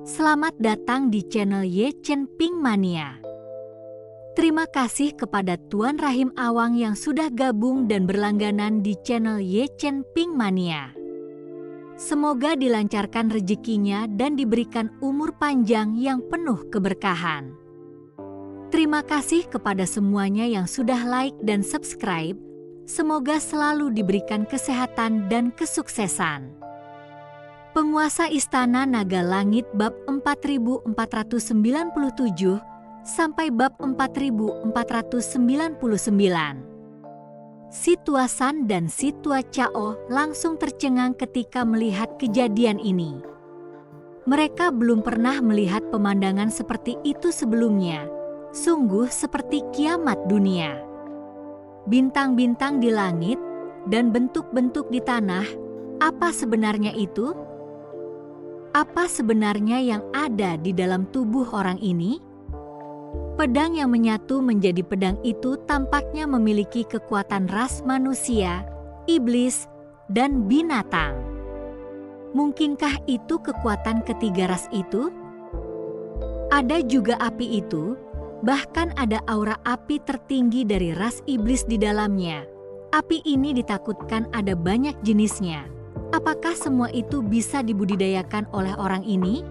Selamat datang di channel Ye Chen Ping Mania. Terima kasih kepada Tuan Rahim Awang yang sudah gabung dan berlangganan di channel Ye Chen Ping Mania. Semoga dilancarkan rezekinya dan diberikan umur panjang yang penuh keberkahan. Terima kasih kepada semuanya yang sudah like dan subscribe. Semoga selalu diberikan kesehatan dan kesuksesan. Penguasa Istana Naga Langit bab 4497 sampai bab 4499. Si Tuasan dan si Tua Cao langsung tercengang ketika melihat kejadian ini. Mereka belum pernah melihat pemandangan seperti itu sebelumnya. Sungguh seperti kiamat dunia. Bintang-bintang di langit dan bentuk-bentuk di tanah, apa sebenarnya itu? Apa sebenarnya yang ada di dalam tubuh orang ini? Pedang yang menyatu menjadi pedang itu tampaknya memiliki kekuatan ras manusia, iblis, dan binatang. Mungkinkah itu kekuatan ketiga ras itu? Ada juga api itu, bahkan ada aura api tertinggi dari ras iblis di dalamnya. Api ini ditakutkan ada banyak jenisnya. Apakah semua itu bisa dibudidayakan oleh orang ini?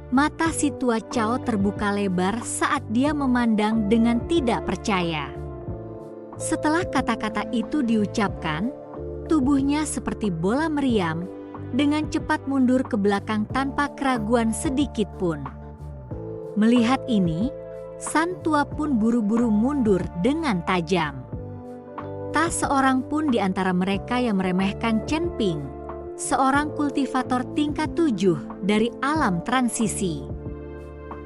Mata si Tua Cao terbuka lebar saat dia memandang dengan tidak percaya. Setelah kata-kata itu diucapkan, tubuhnya seperti bola meriam, dengan cepat mundur ke belakang tanpa keraguan sedikit pun. Melihat ini, San Tua pun buru-buru mundur dengan tajam. Tak seorang pun di antara mereka yang meremehkan Chen Ping, seorang kultivator tingkat 7 dari alam transisi.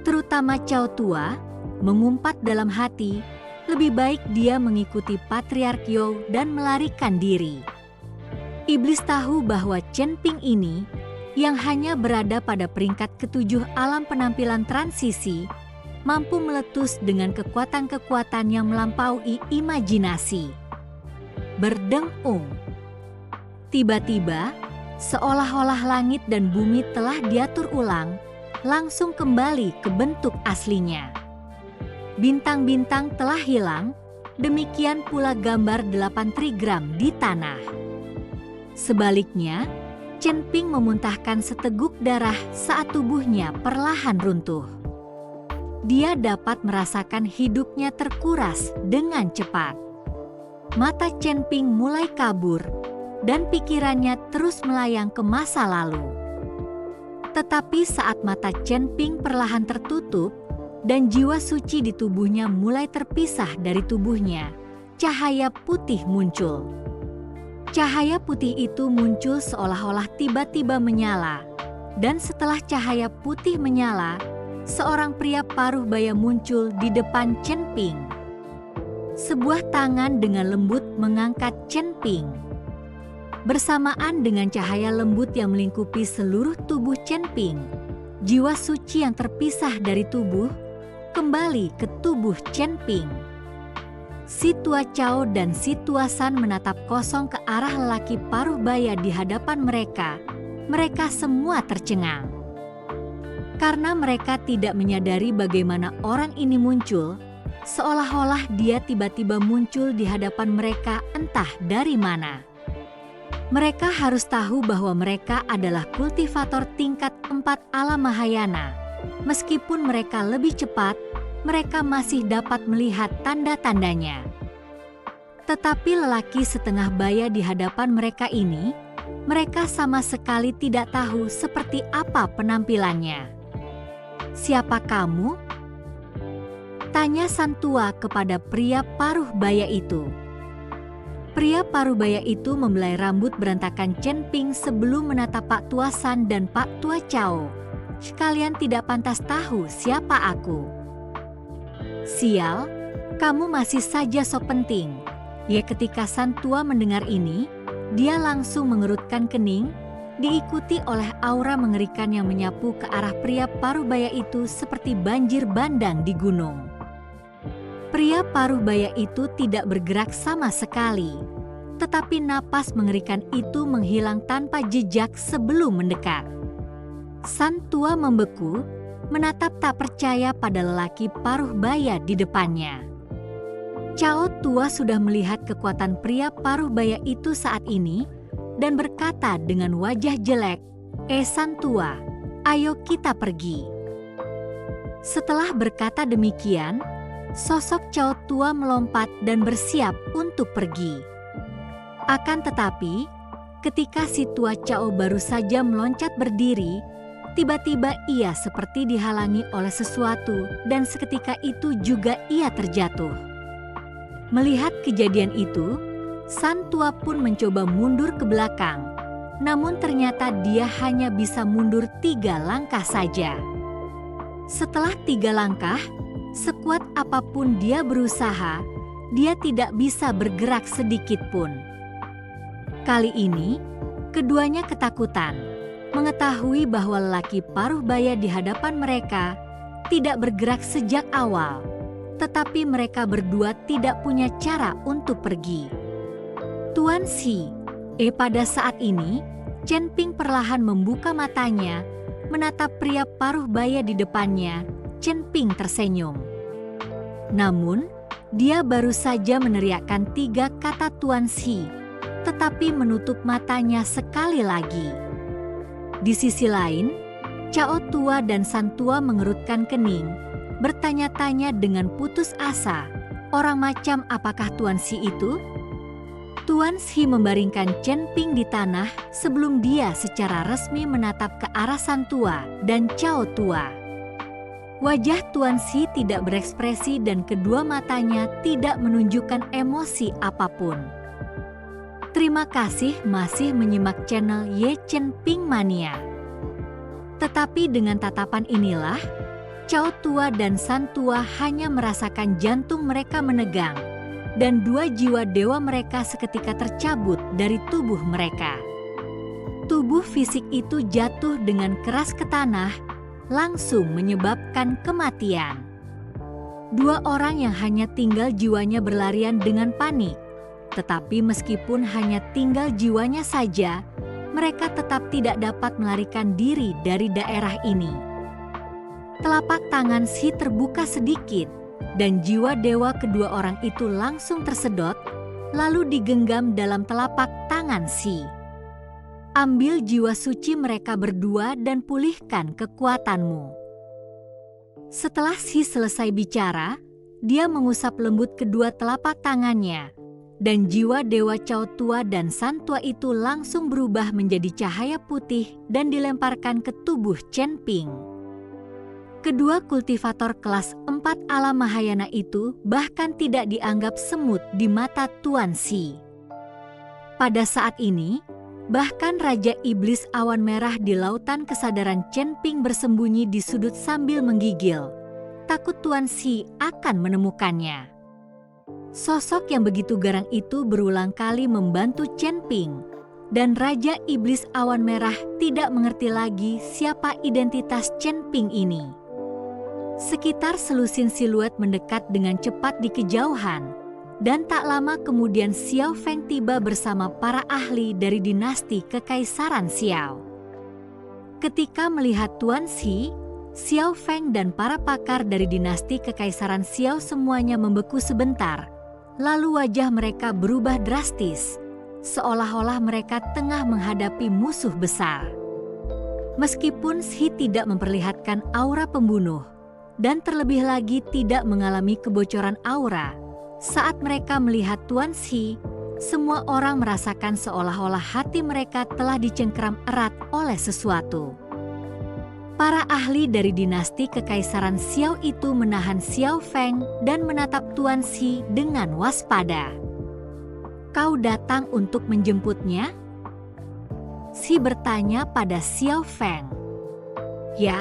Terutama Cao Tua, mengumpat dalam hati, lebih baik dia mengikuti Patriark You dan melarikan diri. Iblis tahu bahwa Chen Ping ini, yang hanya berada pada peringkat ke-7 alam penampilan transisi, mampu meletus dengan kekuatan-kekuatan yang melampaui imajinasi. Berdengung. Tiba-tiba, seolah-olah langit dan bumi telah diatur ulang, langsung kembali ke bentuk aslinya. Bintang-bintang telah hilang, demikian pula gambar 8 trigram di tanah. Sebaliknya, Chen Ping memuntahkan seteguk darah saat tubuhnya perlahan runtuh. Dia dapat merasakan hidupnya terkuras dengan cepat. Mata Chen Ping mulai kabur, dan pikirannya terus melayang ke masa lalu. Tetapi saat mata Chen Ping perlahan tertutup, dan jiwa suci di tubuhnya mulai terpisah dari tubuhnya, cahaya putih muncul. Cahaya putih itu muncul seolah-olah tiba-tiba menyala, dan setelah cahaya putih menyala, seorang pria paruh baya muncul di depan Chen Ping. Sebuah tangan dengan lembut mengangkat Chen Ping. Bersamaan dengan cahaya lembut yang melingkupi seluruh tubuh Chen Ping, jiwa suci yang terpisah dari tubuh kembali ke tubuh Chen Ping. Si Tua Cao dan si Tuasan menatap kosong ke arah lelaki paruh baya di hadapan mereka. Mereka semua tercengang. Karena mereka tidak menyadari bagaimana orang ini muncul, seolah-olah dia tiba-tiba muncul di hadapan mereka entah dari mana. Mereka harus tahu bahwa mereka adalah kultivator tingkat 4 alam Mahayana. Meskipun mereka lebih cepat, mereka masih dapat melihat tanda-tandanya. Tetapi lelaki setengah baya di hadapan mereka ini, mereka sama sekali tidak tahu seperti apa penampilannya. "Siapa kamu?" tanya San Tua kepada pria paruh baya itu. Pria paruh baya itu membelai rambut berantakan Chen Ping sebelum menatap Pak Tuasan dan Pak Tua Cao. "Kalian tidak pantas tahu siapa aku." "Sial, kamu masih saja sok penting." Ya, ketika San Tua mendengar ini, dia langsung mengerutkan kening, diikuti oleh aura mengerikan yang menyapu ke arah pria paruh baya itu seperti banjir bandang di gunung. Pria paruh baya itu tidak bergerak sama sekali, tetapi napas mengerikan itu menghilang tanpa jejak sebelum mendekat. Sang tua membeku, menatap tak percaya pada lelaki paruh baya di depannya. Cao tua sudah melihat kekuatan pria paruh baya itu saat ini dan berkata dengan wajah jelek, Sang tua, ayo kita pergi." Setelah berkata demikian, sosok Cao tua melompat dan bersiap untuk pergi. Akan tetapi, ketika si tua Cao baru saja meloncat berdiri, tiba-tiba ia seperti dihalangi oleh sesuatu dan seketika itu juga ia terjatuh. Melihat kejadian itu, sang tua pun mencoba mundur ke belakang, namun ternyata dia hanya bisa mundur 3 langkah saja. Setelah 3 langkah, sekuat apapun dia berusaha, dia tidak bisa bergerak sedikit pun. Kali ini, keduanya ketakutan, mengetahui bahwa lelaki paruh baya di hadapan mereka tidak bergerak sejak awal, tetapi mereka berdua tidak punya cara untuk pergi. Tuan Si, pada saat ini, Chen Ping perlahan membuka matanya, menatap pria paruh baya di depannya. Chen Ping tersenyum. Namun, dia baru saja meneriakkan 3 kata Tuan Si, tetapi menutup matanya sekali lagi. Di sisi lain, Cao tua dan San tua mengerutkan kening, bertanya-tanya dengan putus asa, orang macam apakah Tuan Si itu? Tuan Si membaringkan Chen Ping di tanah sebelum dia secara resmi menatap ke arah San tua dan Cao tua. Wajah Tuan Si tidak berekspresi dan kedua matanya tidak menunjukkan emosi apapun. Terima kasih masih menyimak channel Ye Chen Ping Mania. Tetapi dengan tatapan inilah, Cao tua dan San tua hanya merasakan jantung mereka menegang, dan 2 jiwa dewa mereka seketika tercabut dari tubuh mereka. Tubuh fisik itu jatuh dengan keras ke tanah, langsung menyebabkan kematian. 2 orang yang hanya tinggal jiwanya berlarian dengan panik. Tetapi meskipun hanya tinggal jiwanya saja, mereka tetap tidak dapat melarikan diri dari daerah ini. Telapak tangan Si terbuka sedikit, dan jiwa dewa kedua orang itu langsung tersedot, lalu digenggam dalam telapak tangan Si. Ambil jiwa suci mereka berdua dan pulihkan kekuatanmu. Setelah Si selesai bicara, dia mengusap lembut kedua telapak tangannya, dan jiwa dewa Cao tua dan San tua itu langsung berubah menjadi cahaya putih dan dilemparkan ke tubuh Chen Ping. Kedua kultivator kelas 4 alam Mahayana itu bahkan tidak dianggap semut di mata Tuan Si. Pada saat ini, bahkan Raja Iblis Awan Merah di lautan kesadaran Chen Ping bersembunyi di sudut sambil menggigil, takut Tuan Si akan menemukannya. Sosok yang begitu garang itu berulang kali membantu Chen Ping, dan Raja Iblis Awan Merah tidak mengerti lagi siapa identitas Chen Ping ini. Sekitar selusin siluet mendekat dengan cepat di kejauhan, dan tak lama kemudian Xiao Feng tiba bersama para ahli dari dinasti Kekaisaran Xiao. Ketika melihat Tuan Si, Xiao Feng dan para pakar dari dinasti Kekaisaran Xiao semuanya membeku sebentar. Lalu wajah mereka berubah drastis, seolah-olah mereka tengah menghadapi musuh besar. Meskipun Si tidak memperlihatkan aura pembunuh, dan terlebih lagi tidak mengalami kebocoran aura, saat mereka melihat Tuan Si, semua orang merasakan seolah-olah hati mereka telah dicengkeram erat oleh sesuatu. Para ahli dari dinasti Kekaisaran Xiao itu menahan Xiao Feng dan menatap Tuan Si dengan waspada. "Kau datang untuk menjemputnya?" Si bertanya pada Xiao Feng. "Ya."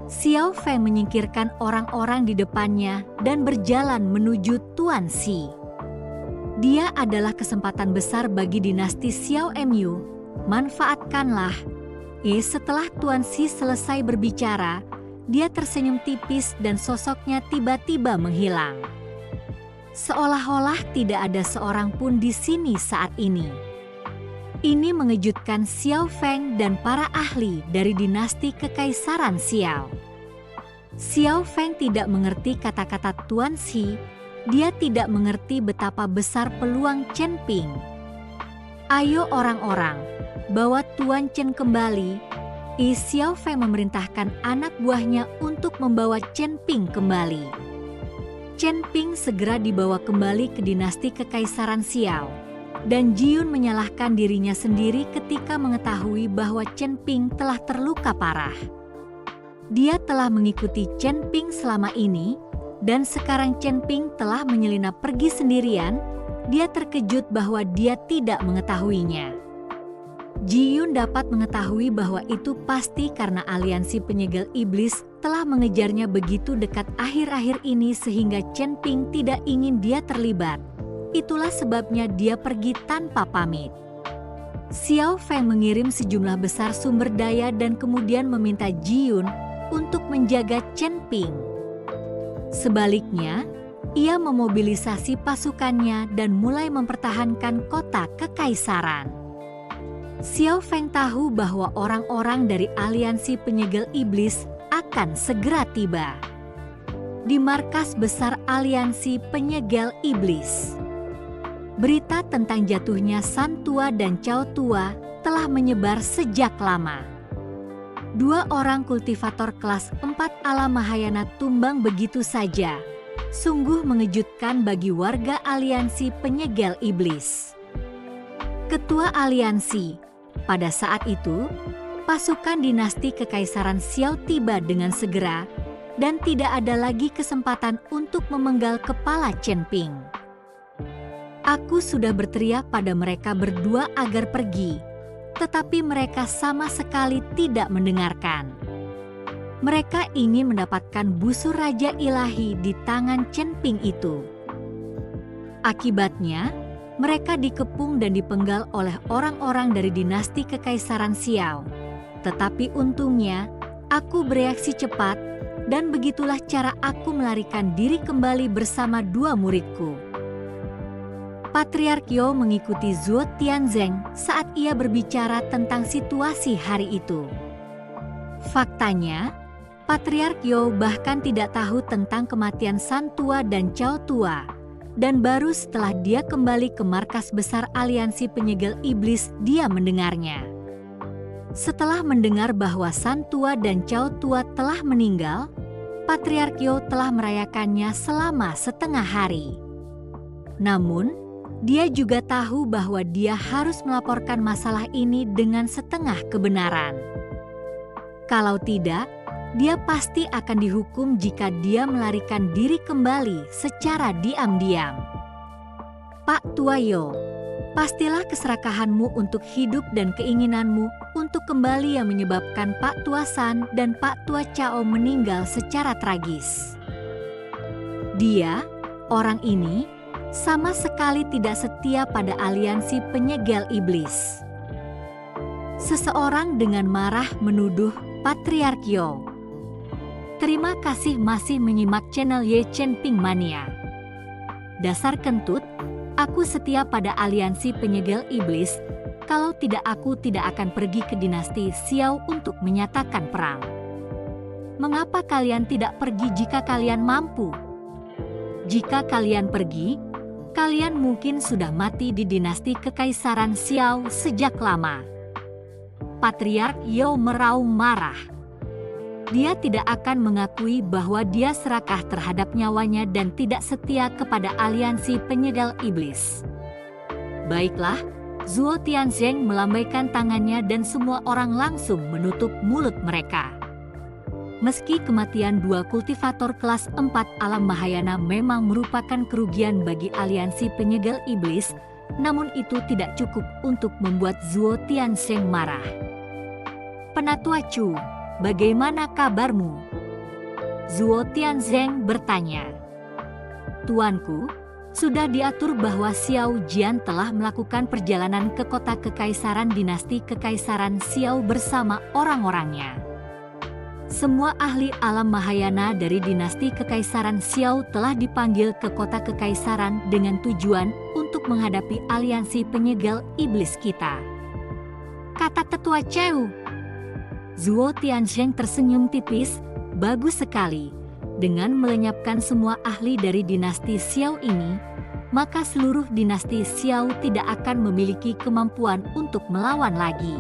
Xiao Feng menyingkirkan orang-orang di depannya dan berjalan menuju Tuan Si. Dia adalah kesempatan besar bagi dinasti Xiao Mu. Manfaatkanlah. Setelah Tuan Si selesai berbicara, dia tersenyum tipis dan sosoknya tiba-tiba menghilang. Seolah-olah tidak ada seorang pun di sini saat ini. Ini mengejutkan Xiao Feng dan para ahli dari dinasti Kekaisaran Xiao. Xiao Feng tidak mengerti kata-kata Tuan Xi. Dia tidak mengerti betapa besar peluang Chen Ping. Ayo orang-orang, bawa Tuan Chen kembali. Xiao Feng memerintahkan anak buahnya untuk membawa Chen Ping kembali. Chen Ping segera dibawa kembali ke dinasti Kekaisaran Xiao. Dan Jiyun menyalahkan dirinya sendiri ketika mengetahui bahwa Chen Ping telah terluka parah. Dia telah mengikuti Chen Ping selama ini, dan sekarang Chen Ping telah menyelinap pergi sendirian. Dia terkejut bahwa dia tidak mengetahuinya. Jiyun dapat mengetahui bahwa itu pasti karena aliansi penyegel iblis telah mengejarnya begitu dekat akhir-akhir ini sehingga Chen Ping tidak ingin dia terlibat. Itulah sebabnya dia pergi tanpa pamit. Xiao Feng mengirim sejumlah besar sumber daya dan kemudian meminta Jiyun untuk menjaga Chen Ping. Sebaliknya, ia memobilisasi pasukannya dan mulai mempertahankan kota Kekaisaran. Xiao Feng tahu bahwa orang-orang dari aliansi penyegel iblis akan segera tiba di markas besar aliansi penyegel iblis. Berita tentang jatuhnya San Tua dan Cao Tua telah menyebar sejak lama. Dua orang kultivator kelas 4 alam Mahayana tumbang begitu saja. Sungguh mengejutkan bagi warga aliansi penyegel iblis. Ketua aliansi, pada saat itu, pasukan dinasti Kekaisaran Xiao tiba dengan segera dan tidak ada lagi kesempatan untuk memenggal kepala Chen Ping. Aku sudah berteriak pada mereka berdua agar pergi, tetapi mereka sama sekali tidak mendengarkan. Mereka ingin mendapatkan busur Raja Ilahi di tangan Chen Ping itu. Akibatnya, mereka dikepung dan dipenggal oleh orang-orang dari dinasti Kekaisaran Xiao. Tetapi untungnya, aku bereaksi cepat, dan begitulah cara aku melarikan diri kembali bersama dua muridku. Patriark Yo mengikuti Zuo Tianzeng saat ia berbicara tentang situasi hari itu. Faktanya, Patriark Yo bahkan tidak tahu tentang kematian San Tua dan Cao Tua, dan baru setelah dia kembali ke markas besar aliansi penyegel iblis dia mendengarnya. Setelah mendengar bahwa San Tua dan Cao Tua telah meninggal, Patriark Yo telah merayakannya selama setengah hari. Namun, dia juga tahu bahwa dia harus melaporkan masalah ini dengan setengah kebenaran. Kalau tidak, dia pasti akan dihukum jika dia melarikan diri kembali secara diam-diam. Pak Tua Yo, pastilah keserakahanmu untuk hidup dan keinginanmu untuk kembali yang menyebabkan Pak Tua San dan Pak Tua Cao meninggal secara tragis. Dia, orang ini, sama sekali tidak setia pada aliansi penyegel iblis. Seseorang dengan marah menuduh Patriark Yo. Terima kasih masih menyimak channel Ye Chen Ping Mania. Dasar kentut, aku setia pada aliansi penyegel iblis. Kalau tidak, aku tidak akan pergi ke dinasti Xiao untuk menyatakan perang. Mengapa kalian tidak pergi jika kalian mampu? Jika kalian pergi, kalian mungkin sudah mati di dinasti Kekaisaran Xiao sejak lama. Patriark Yo meraung marah. Dia tidak akan mengakui bahwa dia serakah terhadap nyawanya dan tidak setia kepada aliansi penyegel iblis. Baiklah, Zuo Tianzeng melambaikan tangannya dan semua orang langsung menutup mulut mereka. Meski kematian dua kultivator kelas 4 alam Mahayana memang merupakan kerugian bagi aliansi penyegel iblis, namun itu tidak cukup untuk membuat Zuo Tianzeng marah. Penatua Chu, bagaimana kabarmu? Zuo Tianzeng bertanya. Tuanku, sudah diatur bahwa Xiao Jian telah melakukan perjalanan ke kota Kekaisaran dinasti Kekaisaran Xiao bersama orang-orangnya. Semua ahli alam Mahayana dari dinasti Kekaisaran Xiao telah dipanggil ke kota Kekaisaran dengan tujuan untuk menghadapi aliansi penyegel iblis kita. kata tetua Cheu. Zuo Tianzheng tersenyum tipis. Bagus sekali. Dengan melenyapkan semua ahli dari dinasti Xiao ini, maka seluruh dinasti Xiao tidak akan memiliki kemampuan untuk melawan lagi.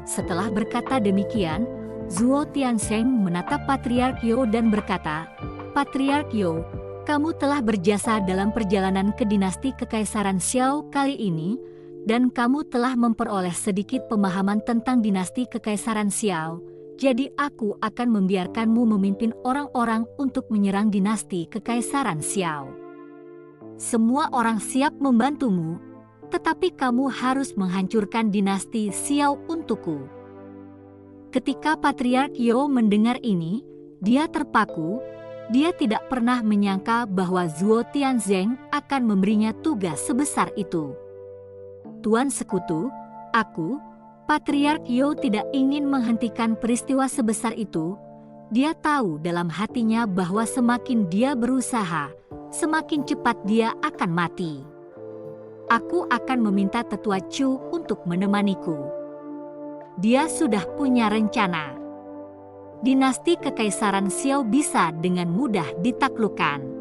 Setelah berkata demikian, Zuo Tianzheng menatap Patriark You dan berkata, Patriark You, kamu telah berjasa dalam perjalanan ke dinasti Kekaisaran Xiao kali ini, dan kamu telah memperoleh sedikit pemahaman tentang dinasti Kekaisaran Xiao. Jadi aku akan membiarkanmu memimpin orang-orang untuk menyerang dinasti Kekaisaran Xiao. Semua orang siap membantumu, tetapi kamu harus menghancurkan dinasti Xiao untukku. Ketika Patriark You mendengar ini, dia terpaku. Dia tidak pernah menyangka bahwa Zuo Tianzheng akan memberinya tugas sebesar itu. Tuan Sekutu, aku, Patriark You tidak ingin menghentikan peristiwa sebesar itu. Dia tahu dalam hatinya bahwa semakin dia berusaha, semakin cepat dia akan mati. Aku akan meminta tetua Chu untuk menemaniku. Dia sudah punya rencana. Dinasti Kekaisaran Xiao bisa dengan mudah ditaklukkan.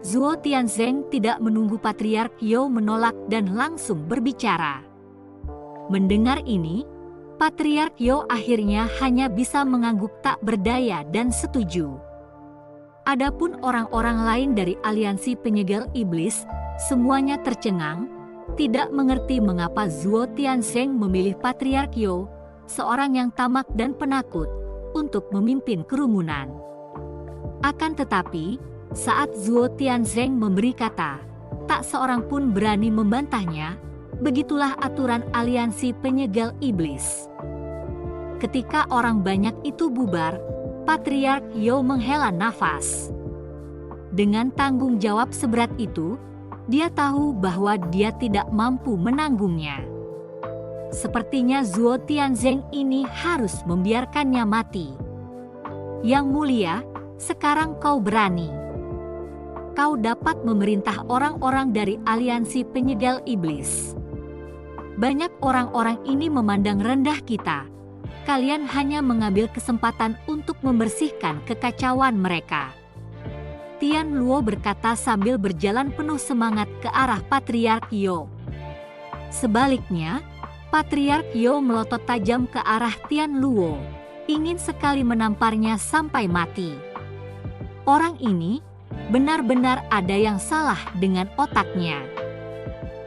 Zuo Tianzheng tidak menunggu Patriark You menolak dan langsung berbicara. Mendengar ini, Patriark You akhirnya hanya bisa mengangguk tak berdaya dan setuju. Adapun orang-orang lain dari aliansi penyegel iblis, semuanya tercengang, tidak mengerti mengapa Zuo Tianzheng memilih Patriark You, seorang yang tamak dan penakut, untuk memimpin kerumunan. Akan tetapi, saat Zuo Tianzheng memberi kata, tak seorang pun berani membantahnya. Begitulah aturan aliansi penyegel iblis. Ketika orang banyak itu bubar, Patriark You menghela nafas. Dengan tanggung jawab seberat itu, dia tahu bahwa dia tidak mampu menanggungnya. Sepertinya Zuo Tianzheng ini harus membiarkannya mati. Yang mulia, sekarang kau berani. Kau dapat memerintah orang-orang dari aliansi penyegel iblis. Banyak orang-orang ini memandang rendah kita. Kalian hanya mengambil kesempatan untuk membersihkan kekacauan mereka. Tian Luo berkata sambil berjalan penuh semangat ke arah Patriark You. Sebaliknya, Patriark You melotot tajam ke arah Tian Luo, ingin sekali menamparnya sampai mati. Orang ini benar-benar ada yang salah dengan otaknya.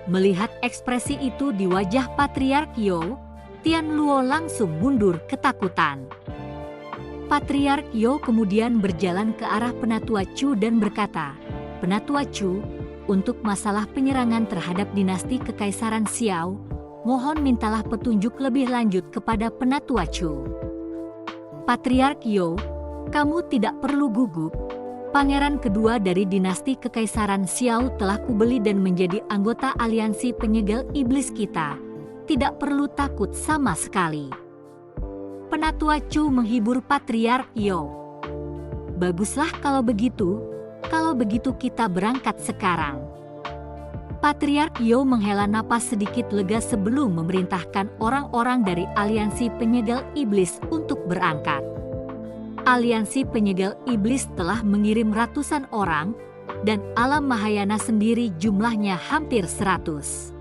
Melihat ekspresi itu di wajah Patriark You, Tian Luo langsung mundur ketakutan. Patriark You kemudian berjalan ke arah Penatua Chu dan berkata, Penatua Chu, untuk masalah penyerangan terhadap dinasti Kekaisaran Xiao, mohon mintalah petunjuk lebih lanjut kepada Penatua Chu. Patriark You, kamu tidak perlu gugup. Pangeran kedua dari dinasti Kekaisaran Xiao telah kubeli dan menjadi anggota aliansi penyegel iblis kita. Tidak perlu takut sama sekali. Penatua Chu menghibur Patriark You. Baguslah kalau begitu kita berangkat sekarang. Patriark You menghela napas sedikit lega sebelum memerintahkan orang-orang dari aliansi penyegel iblis untuk berangkat. Aliansi penyegel iblis telah mengirim ratusan orang, dan alam Mahayana sendiri jumlahnya hampir 100.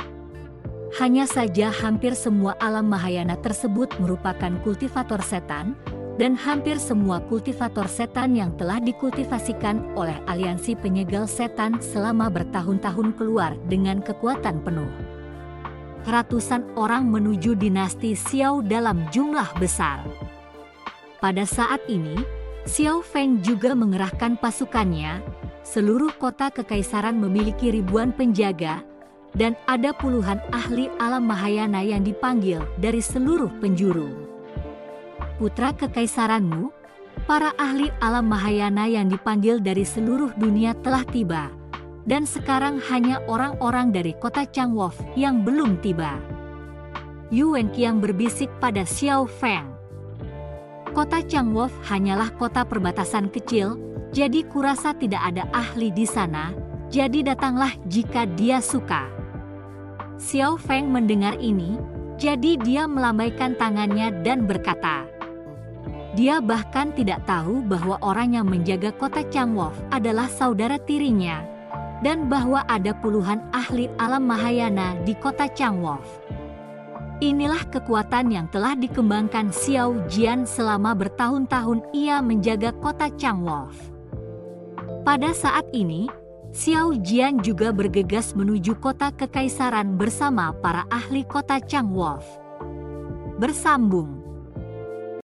Hanya saja hampir semua alam Mahayana tersebut merupakan kultivator setan, dan hampir semua kultivator setan yang telah dikultivasikan oleh aliansi penyegel setan selama bertahun-tahun keluar dengan kekuatan penuh. Ratusan orang menuju dinasti Xiao dalam jumlah besar. Pada saat ini, Xiao Feng juga mengerahkan pasukannya. Seluruh kota kekaisaran memiliki ribuan penjaga, dan ada puluhan ahli alam Mahayana yang dipanggil dari seluruh penjuru. Putra kekaisaranmu, para ahli alam Mahayana yang dipanggil dari seluruh dunia telah tiba, dan sekarang hanya orang-orang dari kota Changwon yang belum tiba. Yu Wenqiang berbisik pada Xiao Feng. Kota Changwon hanyalah kota perbatasan kecil, jadi kurasa tidak ada ahli di sana, jadi datanglah jika dia suka. Xiao Feng mendengar ini, Jadi dia melambaikan tangannya dan berkata, dia bahkan tidak tahu bahwa orang yang menjaga kota Changwon adalah saudara tirinya, dan bahwa ada puluhan ahli alam Mahayana di kota Changwon. Inilah kekuatan yang telah dikembangkan Xiao Jian selama bertahun-tahun ia menjaga kota Changwon. Pada saat ini, Xiao Jian juga bergegas menuju kota kekaisaran bersama para ahli kota Changwon. Bersambung.